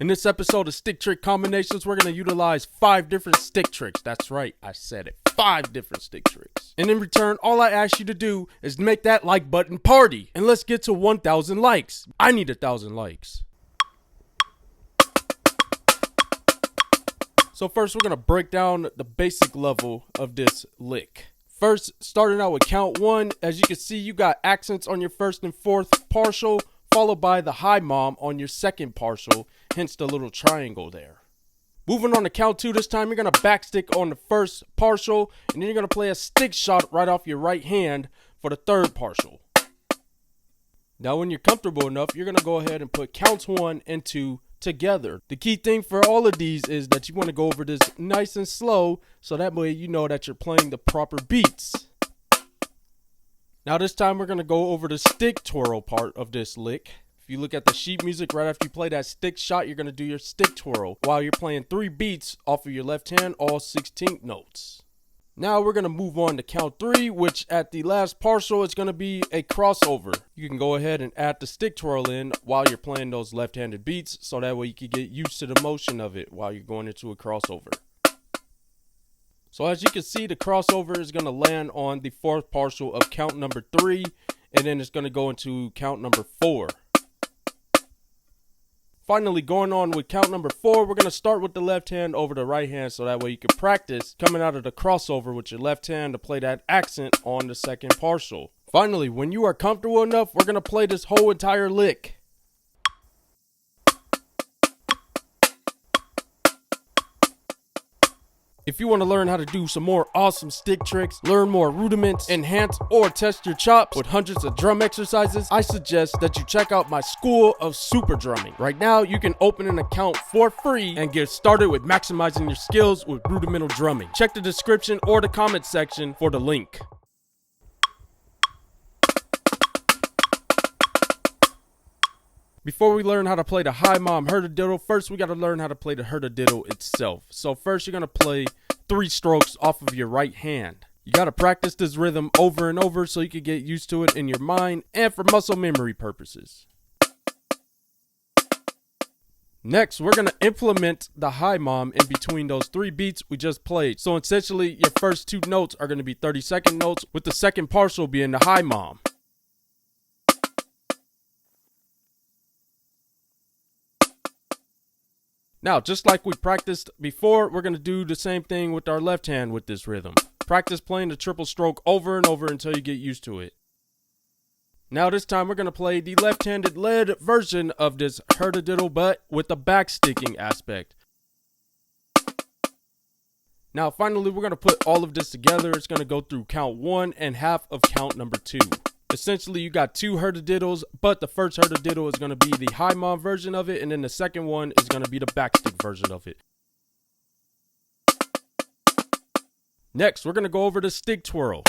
In this episode of Stick Trick Combinations, we're going to utilize 5 different stick tricks. That's right, I said it. 5 different stick tricks. And in return, all I ask you to do is make that like button party. And let's get to 1,000 likes. I need 1,000 likes. So first, we're going to break down the basic level of this lick. First, starting out with count 1. As you can see, you got accents on your first and fourth partial, followed by the high mom on your second partial, hence the little triangle there. Moving on to count 2, this time you're going to backstick on the first partial, and then you're going to play a stick shot right off your right hand for the third partial. Now when you're comfortable enough, you're going to go ahead and put counts 1 and 2 together. The key thing for all of these is that you want to go over this nice and slow, so that way you know that you're playing the proper beats. Now this time we're going to go over the stick twirl part of this lick. If you look at the sheet music, right after you play that stick shot, you're going to do your stick twirl while you're playing 3 beats off of your left hand, all 16th notes. Now we're going to move on to count 3, which at the last partial is going to be a crossover. You can go ahead and add the stick twirl in while you're playing those left-handed beats, so that way you can get used to the motion of it while you're going into a crossover. So as you can see, the crossover is going to land on the fourth partial of count number 3, and then it's going to go into count number 4. Finally, going on with count number 4, we're going to start with the left hand over the right hand, so that way you can practice coming out of the crossover with your left hand to play that accent on the second partial. Finally, when you are comfortable enough, we're going to play this whole entire lick. If you want to learn how to do some more awesome stick tricks, learn more rudiments, enhance or test your chops with hundreds of drum exercises, I suggest that you check out my School of Super Drumming. Right now, you can open an account for free and get started with maximizing your skills with rudimental drumming. Check the description or the comment section for the link. Before we learn how to play the high mom Herda diddle, first we got to learn how to play the Herda diddle itself. So first you're going to play 3 strokes off of your right hand. You got to practice this rhythm over and over so you can get used to it in your mind and for muscle memory purposes. Next, we're going to implement the high mom in between those 3 beats we just played. So essentially, your first 2 notes are going to be 30-second notes, with the second partial being the high mom. Now, just like we practiced before, we're going to do the same thing with our left hand with this rhythm. Practice playing the triple stroke over and over until you get used to it. Now, this time we're going to play the left-handed led version of this Herda diddle, but with the backsticking aspect. Now, finally, we're going to put all of this together. It's going to go through count 1 and half of count number 2. Essentially, you got 2 Herda diddles, but the first Herda diddle is going to be the high mom version of it, and then the second one is going to be the backstick version of it. Next, we're going to go over the stick twirl.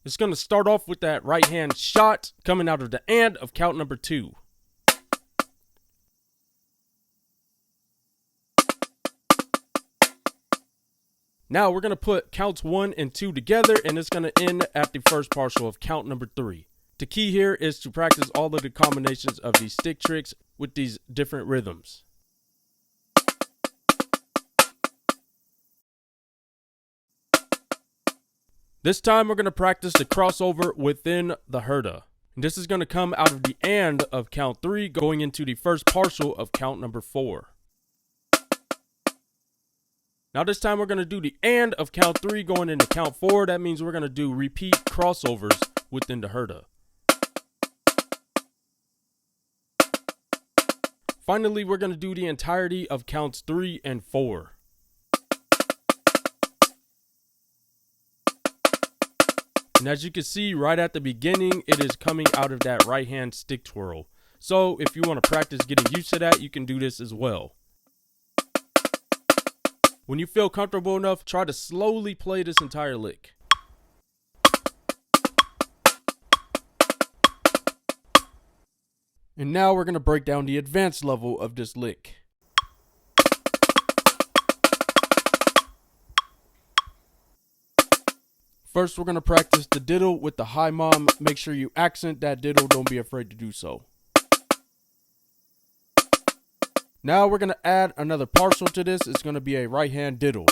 It's going to start off with that right hand shot coming out of the end of count number 2. Now we're going to put counts 1 and 2 together, and it's going to end at the first partial of count number 3. The key here is to practice all of the combinations of these stick tricks with these different rhythms. This time we're going to practice the crossover within the Herda. And this is going to come out of the end of count 3 going into the first partial of count number 4. Now this time we're going to do the and of count 3 going into count 4. That means we're going to do repeat crossovers within the Herda. Finally, we're going to do the entirety of counts 3 and 4. And as you can see right at the beginning, it is coming out of that right hand stick twirl. So if you want to practice getting used to that, you can do this as well. When you feel comfortable enough, try to slowly play this entire lick. And now we're going to break down the advanced level of this lick. First, we're going to practice the diddle with the high mom. Make sure you accent that diddle. Don't be afraid to do so. Now we're going to add another partial to this. It's going to be a right hand diddle.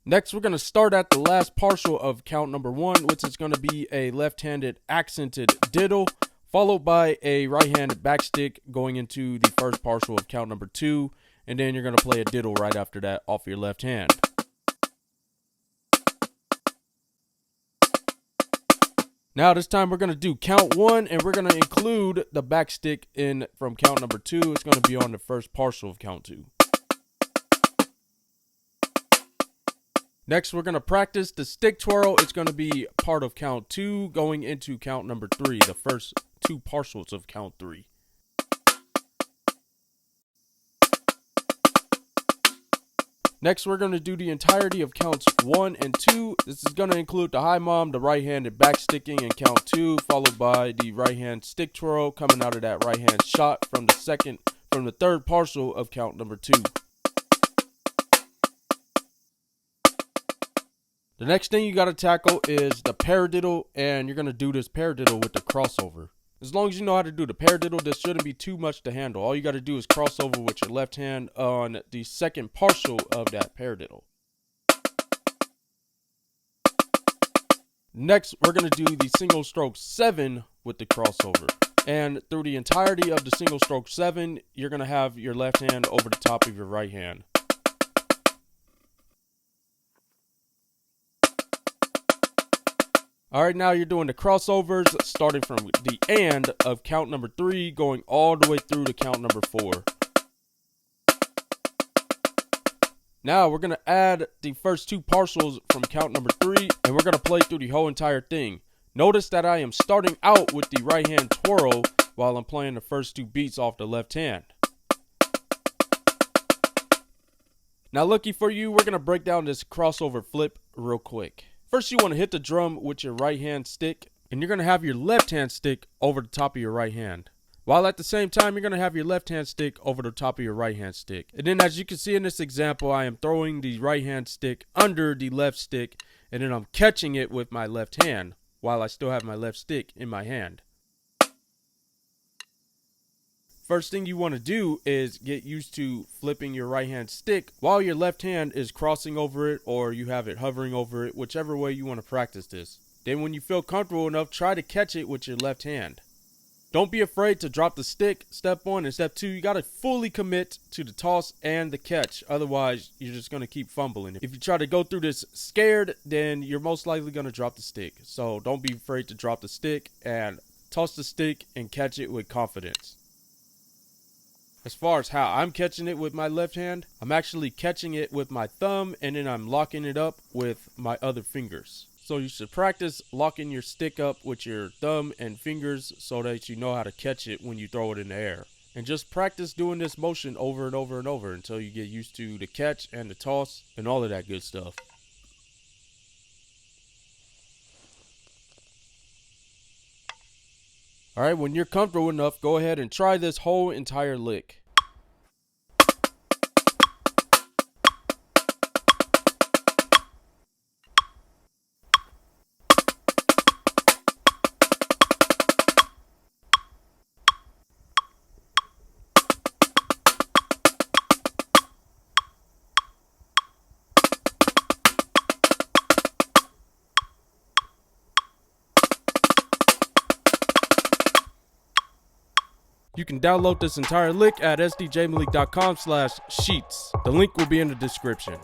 Next, we're going to start at the last partial of count number 1, which is going to be a left-handed accented diddle, followed by a right-handed backstick going into the first partial of count number 2, and then you're going to play a diddle right after that off your left hand. Now this time we're going to do count 1, and we're going to include the backstick in from count number 2. It's going to be on the first partial of count 2. Next, we're going to practice the stick twirl. It's going to be part of count 2 going into count number 3, the first 2 partials of count 3. Next, we're going to do the entirety of counts 1 and 2. This is going to include the high mom, the right-handed backsticking in count 2, followed by the right-hand stick twirl coming out of that right-hand shot from the third partial of count number 2. The next thing you got to tackle is the paradiddle, and you're going to do this paradiddle with the crossover. As long as you know how to do the paradiddle, this shouldn't be too much to handle. All you got to do is cross over with your left hand on the second partial of that paradiddle. Next, we're going to do the single stroke 7 with the crossover. And through the entirety of the single stroke 7, you're going to have your left hand over the top of your right hand. Alright, now you're doing the crossovers starting from the end of count number 3 going all the way through to count number 4. Now we're going to add the first 2 partials from count number 3, and we're going to play through the whole entire thing. Notice that I am starting out with the right hand twirl while I'm playing the first 2 beats off the left hand. Now lucky for you, we're going to break down this crossover flip real quick. First, you want to hit the drum with your right hand stick, and you're going to have your left hand stick over the top of your right hand. While at the same time, you're going to have your left hand stick over the top of your right hand stick. And then as you can see in this example, I am throwing the right hand stick under the left stick, and then I'm catching it with my left hand while I still have my left stick in my hand. First thing you want to do is get used to flipping your right hand stick while your left hand is crossing over it, or you have it hovering over it, whichever way you want to practice this. Then when you feel comfortable enough, try to catch it with your left hand. Don't be afraid to drop the stick. Step 1 and step 2, you got to fully commit to the toss and the catch. Otherwise, you're just going to keep fumbling. If you try to go through this scared, then you're most likely going to drop the stick. So don't be afraid to drop the stick and toss the stick and catch it with confidence. As far as how I'm catching it with my left hand, I'm actually catching it with my thumb, and then I'm locking it up with my other fingers. So you should practice locking your stick up with your thumb and fingers so that you know how to catch it when you throw it in the air. And just practice doing this motion over and over and over until you get used to the catch and the toss and all of that good stuff. Alright, when you're comfortable enough, go ahead and try this whole entire lick. You can download this entire lick at sdjmalik.com/sheets. The link will be in the description.